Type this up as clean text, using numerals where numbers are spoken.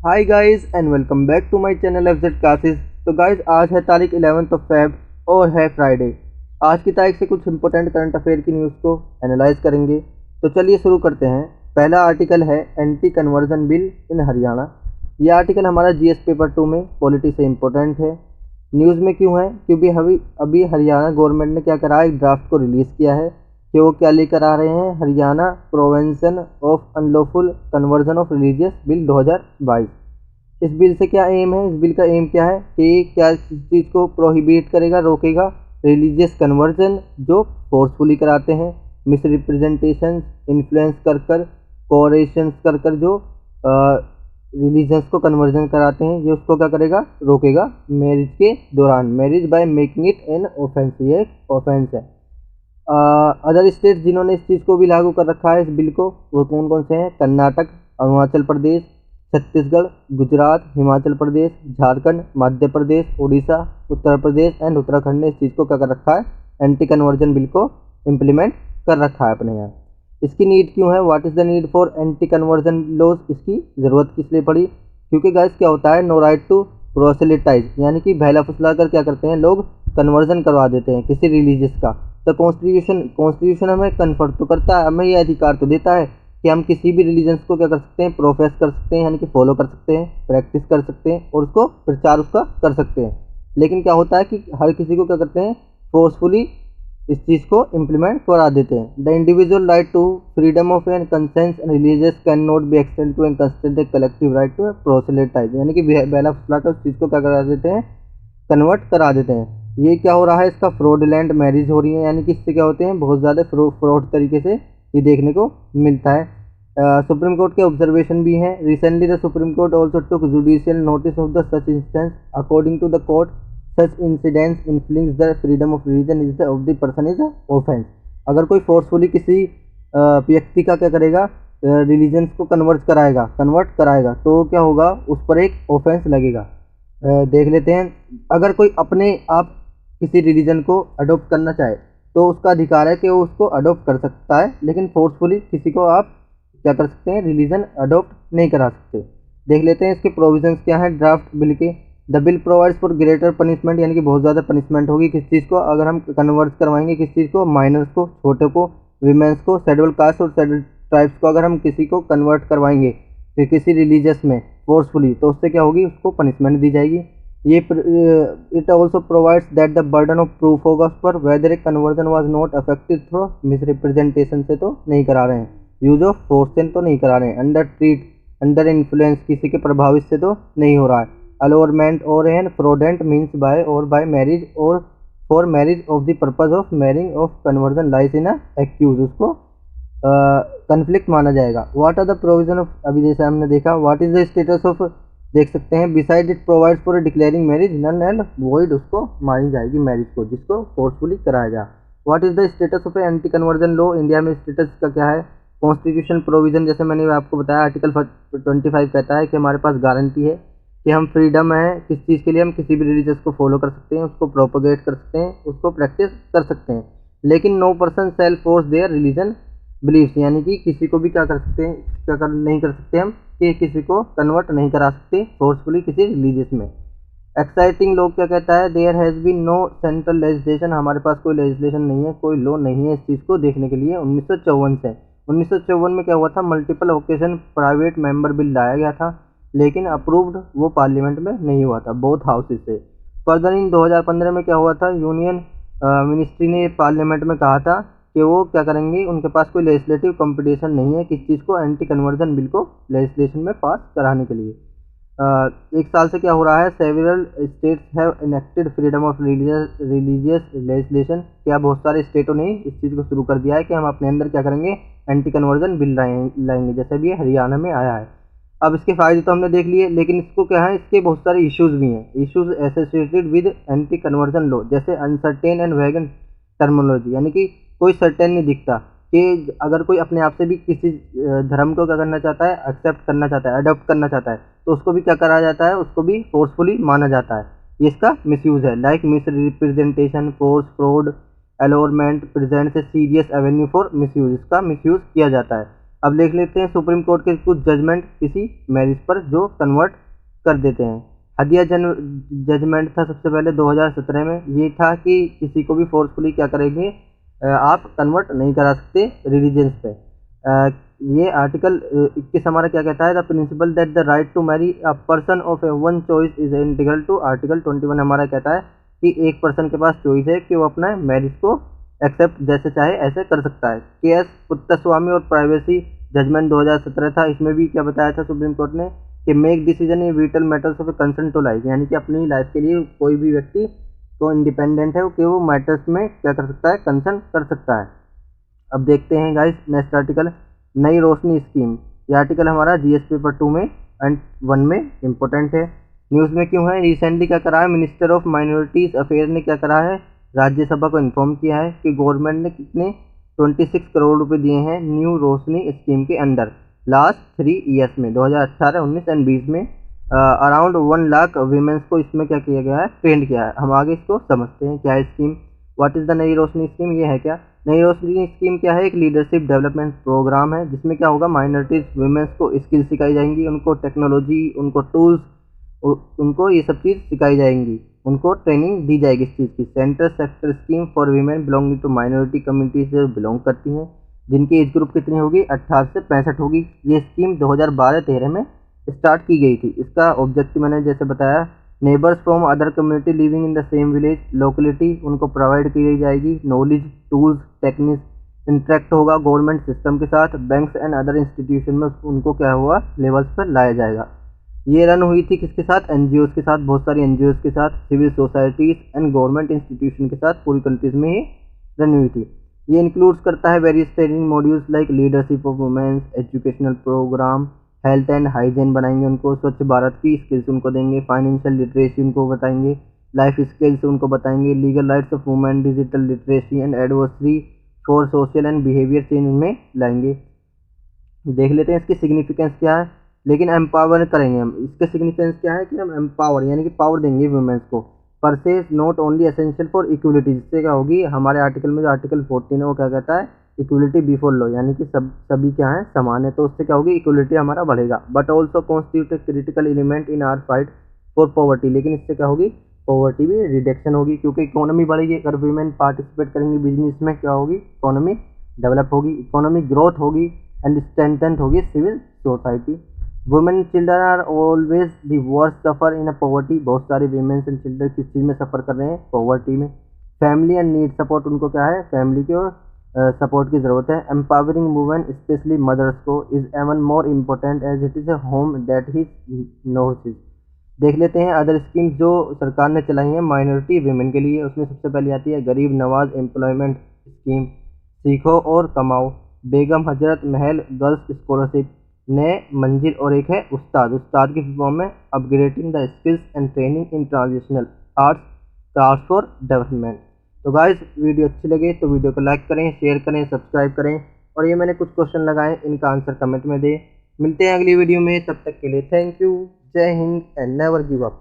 Hi guys and welcome back to my channel FZ classes. तो guys आज है तारीख 11 फेब और है फ्राइडे। आज की तारीख से कुछ इंपॉर्टेंट करंट अफेयर की न्यूज़ को एनालाइज करेंगे। तो चलिए शुरू करते हैं। पहला आर्टिकल है एंटी कन्वर्जन बिल इन हरियाणा। ये आर्टिकल हमारा जीएस पेपर 2 में पॉलिटी से इम्पोर्टेंट है। न्यूज़ में क्यों है? क्योंकि अभी हरियाणा गवर्नमेंट ने क्या करा है, एक ड्राफ्ट को रिलीज़ किया है कि वो क्या लेकर आ रहे हैं, Haryana prevention of unlawful conversion of religious bill 2022। इस बिल से क्या एम है? इस बिल का एम क्या है कि क्या चीज़ को प्रोहिबिट करेगा, रोकेगा, रिलीजियस कन्वर्जन जो फोर्सफुली कराते हैं, मिस रिप्रेजेंटेशन, इन्फ्लुएंस कर कोरेशंस कर जो रिलीजन्स को कन्वर्जन कराते हैं, ये उसको क्या करेगा, रोकेगा मैरिज के दौरान, marriage by making it an offence. ये एक ऑफेंस है। अदर स्टेट जिन्होंने इस चीज़ को भी लागू कर रखा है इस बिल को, वो कौन कौन से हैं? कर्नाटक, अरुणाचल प्रदेश, छत्तीसगढ़, गुजरात, हिमाचल प्रदेश, झारखंड, मध्य प्रदेश, उड़ीसा, उत्तर प्रदेश एंड उत्तराखंड ने इस चीज़ को क्या कर रखा है, एंटी कन्वर्जन बिल को इम्प्लीमेंट कर रखा है अपने यहाँ। इसकी नीड क्यों है? What is the need for anti conversion laws? इसकी ज़रूरत किस लिए पड़ी? क्योंकि गाइस क्या होता है, नो राइट टू प्रोसेलिटाइज, यानी कि बहला फुसला कर क्या करते हैं लोग, कन्वर्जन करवा देते हैं किसी रिलीजियस का। तो कॉन्स्टिट्यूशन हमें कन्फर्ट तो करता है, हमें ये अधिकार तो देता है कि हम किसी भी रिलीजन्स को क्या कर सकते हैं, प्रोफेस कर सकते हैं, यानी कि फॉलो कर सकते हैं, प्रैक्टिस कर सकते हैं और उसको प्रचार उसका कर सकते हैं। लेकिन क्या होता है कि हर किसी को क्या करते हैं, फोर्सफुली इस चीज़ को इम्प्लीमेंट करा देते हैं। The individual right to freedom of an conscience religious can not be extend to an considered collective right to proselytize, यानी कि बहला फुसला कर उस चीज़ को क्या करा देते हैं, कन्वर्ट करा देते हैं। ये क्या हो रहा है, इसका फ्रॉडलैंड मैरिज हो रही है, यानी कि इससे क्या होते हैं, बहुत ज़्यादा फ्रॉड तरीके से ये देखने को मिलता है। सुप्रीम कोर्ट के ऑब्जर्वेशन भी हैं। Recently the supreme court also took judicial notice of the such instance. According to the court, such incidents influence the freedom of religion is of the person is offence. अगर कोई forcefully किसी व्यक्ति का क्या करेगा, religions को convert कराएगा तो क्या होगा, उस पर एक ऑफेंस लगेगा। देख लेते हैं। अगर कोई अपने आप किसी रिलीजन को अडॉप्ट करना चाहे तो उसका अधिकार है कि वो उसको अडॉप्ट कर सकता है, लेकिन फोर्सफुली किसी को आप क्या कर सकते हैं, रिलीजन अडॉप्ट नहीं करा सकते। देख लेते हैं इसके प्रोविजंस क्या हैं ड्राफ्ट बिल के। The bill provides for greater punishment, यानी कि बहुत ज़्यादा पनिशमेंट होगी किस चीज़ को, अगर हम कन्वर्ट करवाएंगे किस चीज़ को, माइनर्स को, छोटे को, वीमेंस को, शेड्यूल कास्ट और शेड्यूल ट्राइब्स को अगर हम किसी को कन्वर्ट करवाएंगे फिर किसी रिलीजियस में फोर्सफुली, तो उससे क्या होगी, उसको पनिशमेंट दी जाएगी। ये it also provides that the burden of proof होगा उस पर, whether a conversion was not affected through misrepresentation से तो नहीं करा रहे हैं, यूज ऑफ फोर्स से तो नहीं करा रहे हैं, अंडर इन्फ्लुएंस किसी के प्रभावित से तो नहीं हो रहा है, अलोरमेंट और एन फ्रॉडेंट मीन्स बाय और बाय मैरिज और for marriage of the purpose of marrying of conversion lies in accuse, उसको कन्फ्लिक्ट माना जाएगा। What are the provision of, अभी जैसे हमने देखा, what is the status of, देख सकते हैं, beside it provides for declaring marriage null and void, उसको मानी जाएगी मैरिज को जिसको फोर्सफुली कराया गया। What is the status of anti conversion law, India में स्टेटस का क्या है? कॉन्स्टिट्यूशन प्रोविजन, जैसे मैंने आपको बताया, आर्टिकल 25 कहता है कि हमारे पास गारंटी है कि हम फ्रीडम है किस चीज़ के लिए, हम किसी भी रिलीजियस को फॉलो कर सकते हैं, उसको प्रोपोगेट कर सकते हैं, उसको प्रैक्टिस कर सकते हैं, लेकिन no person shall force their religion beliefs, यानी कि किसी को भी क्या कर सकते हैं, नहीं कर सकते हम कि किसी को कन्वर्ट नहीं करा सकते फोर्सफुली किसी रिलीजियस में। एक्साइटिंग लोग क्या कहता है, there has been no central legislation, हमारे पास कोई लेजिस्लेशन नहीं है, कोई लॉ नहीं है इस चीज़ को देखने के लिए 1954 से। 1954 में क्या हुआ था, multiple occasion private member bill लाया गया था, लेकिन अप्रूव्ड वो पार्लियामेंट में नहीं हुआ था, बोथ हाउसेज से। फर्दर इन 2015 में क्या हुआ था, यूनियन मिनिस्ट्री ने पार्लियामेंट में कहा था कि वो क्या करेंगे, उनके पास कोई लेजिस्लेटिव कंपटीशन नहीं है किस चीज़ को, एंटी कन्वर्जन बिल को लेजिस्लेशन में पास कराने के लिए। एक साल से क्या हो रहा है, several states have enacted freedom of religious legislation, क्या बहुत सारे स्टेटों ने इस चीज़ को शुरू कर दिया है कि हम अपने अंदर क्या करेंगे, एंटी कन्वर्जन बिल लाएंगे, जैसे भी हरियाणा में आया है। अब इसके फ़ायदे तो हमने देख लिए, लेकिन इसको क्या है, इसके बहुत सारे इश्यूज़ भी हैं, issues associated with anti conversion law, जैसे अनसर्टेन एंड वैगन टर्मिनोलॉजी, यानी कि कोई सर्टेन नहीं दिखता कि अगर कोई अपने आप से भी किसी धर्म को क्या करना चाहता है, एक्सेप्ट करना चाहता है, अडॉप्ट करना चाहता है, तो उसको भी क्या करा जाता है, उसको भी फोर्सफुली माना जाता है। ये इसका मिसयूज़ है, like misrepresentation, force, fraud, allurement presents a serious avenue for misuse, इसका मिसयूज़ किया जाता है। अब देख लेते हैं सुप्रीम कोर्ट के कुछ जजमेंट किसी मैरिज पर जो कन्वर्ट कर देते हैं। हदिया जजमेंट था सबसे पहले 2017 में। ये था कि किसी को भी फोर्सफुली क्या करेंगे, आप कन्वर्ट नहीं करा सकते रिलीजन्स पे। ये आर्टिकल 21 हमारा क्या कहता है, the principle that the right to marry a person of a one choice is integral to. Article 21 हमारा कहता है कि एक पर्सन के पास चॉइस है कि वो अपना मैरिज को एक्सेप्ट जैसे चाहे ऐसे कर सकता है। केएस पुत्तस्वामी और प्राइवेसी जजमेंट 2017 था। इसमें भी क्या बताया था सुप्रीम कोर्ट ने कि make decision in vital matters of concern to life, यानी कि अपनी लाइफ के लिए कोई भी व्यक्ति तो इंडिपेंडेंट है कि वो मैटर्स में क्या कर सकता है, कंसर्न कर सकता है। अब देखते हैं guys next article, Nai Roshni scheme. ये आर्टिकल हमारा जीएस पेपर 2 में एंड 1 में इम्पोर्टेंट है। न्यूज़ में क्यों है, रिसेंटली क्या करा है, मिनिस्टर ऑफ माइनॉरिटीज़ अफेयर ने क्या करा है, राज्यसभा को इन्फॉर्म किया है कि गवर्नमेंट ने कितने 26 करोड़ रुपए दिए हैं न्यू रोशनी स्कीम के अंडर लास्ट 3 ईयर्स में, 2018, 19 एंड 20 में। अराउंड 1 लाख वीमेंस को इसमें क्या किया गया है, ट्रेंड किया है। हम आगे इसको समझते हैं क्या है scheme. What is the Nai Roshni scheme, ये है क्या, नई रोशनी स्कीम क्या है, एक लीडरशिप डेवलपमेंट प्रोग्राम है जिसमें क्या होगा, माइनॉरिटीज वुमेन्स को स्किल सिखाई जाएंगी, उनको टेक्नोलॉजी, उनको टूल्स, उनको ये सब चीज़ सिखाई जाएंगी, उनको ट्रेनिंग दी जाएगी इस चीज़ की। Central sector scheme for women belonging to minority community से बिलोंग करती हैं, जिनकी एज ग्रुप कितनी होगी, 18 से 65 होगी। ये स्कीम 2012-13 में स्टार्ट की गई थी। इसका ऑब्जेक्टिव मैंने जैसे बताया, neighbours from other community living in the same village locality, उनको प्रोवाइड की जाएगी नॉलेज, टूल्स, टेक्निक्स, इंटरेक्ट होगा गवर्नमेंट सिस्टम के साथ, बैंक्स एंड अदर इंस्टीट्यूशन में उनको क्या हुआ, लेवल्स पर लाया जाएगा। ये रन हुई थी किसके साथ, एनजीओज के साथ, बहुत सारी एनजीओज के साथ, civil societies and government institution के साथ पूरी कंट्रीज में ही रन हुई थी। ये इंक्लूड्स करता है various training modules like leadership of womens, educational program, health and hygiene बनाएंगे उनको, स्वच्छ भारत की स्किल्स उनको देंगे, फाइनेंशियल लिटरेसी उनको बताएंगे, लाइफ स्किल्स उनको बताएंगे, legal rights of women, digital literacy and adversary for social and behaviour change उनमें लाएंगे। देख लेते हैं इसकी सिग्निफिकेंस क्या है, लेकिन एम्पावर करेंगे हम। इसके सिग्निफिकेंस क्या है कि हम एम्पावर यानी कि पावर देंगे वुमेन्स को। Purses not only essential for equality, जिससे क्या होगी, हमारे आर्टिकल में जो आर्टिकल 14 है वो क्या कहता है, इक्वलिटी बिफोर लॉ, यानी कि सभी क्या है, समान है, तो उससे क्या होगी, इक्वलिटी हमारा बढ़ेगा। But also constitute a critical element in our fight for poverty, लेकिन इससे क्या होगी, पॉवर्टी भी रिडक्शन होगी, क्योंकि इकोनॉमी बढ़ेगी। अगर वुमेन पार्टिसिपेट करेंगी बिजनेस में, क्या होगी, इकोनॉमी डेवलप होगी, इकोनॉमिक ग्रोथ होगी एंड स्ट्रेंथन होगी civil society. Women children are always the worst suffer in a poverty, बहुत सारे वुमेन्स एंड चिल्ड्रन किस चीज़ में सफ़र कर रहे हैं, पॉवर्टी में। फैमिली एंड नीड सपोर्ट, उनको क्या है, फैमिली की और सपोर्ट की ज़रूरत है। एम्पावरिंग वुमेन स्पेशली मदर्स को is even more important as it is a home that he nurse is. देख लेते हैं अदर स्कीम्स जो सरकार ने चलाई हैं माइनॉरिटी वुमेन के लिए। उसमें सबसे पहले आती है गरीब नवाज एम्प्लॉयमेंट स्कीम, सीखो और कमाओ, बेगम हजरत महल गर्ल्स स्कॉलरशिप, नए मंजिल, और एक है उस्ताद की फॉर्म में upgrading the skills and training in transitional arts craft for development. तो गाइस वीडियो अच्छी लगे तो वीडियो को लाइक करें, शेयर करें, सब्सक्राइब करें, और ये मैंने कुछ क्वेश्चन लगाए, इनका आंसर कमेंट में दें। मिलते हैं अगली वीडियो में, तब तक के लिए थैंक यू, जय Hind and never give up.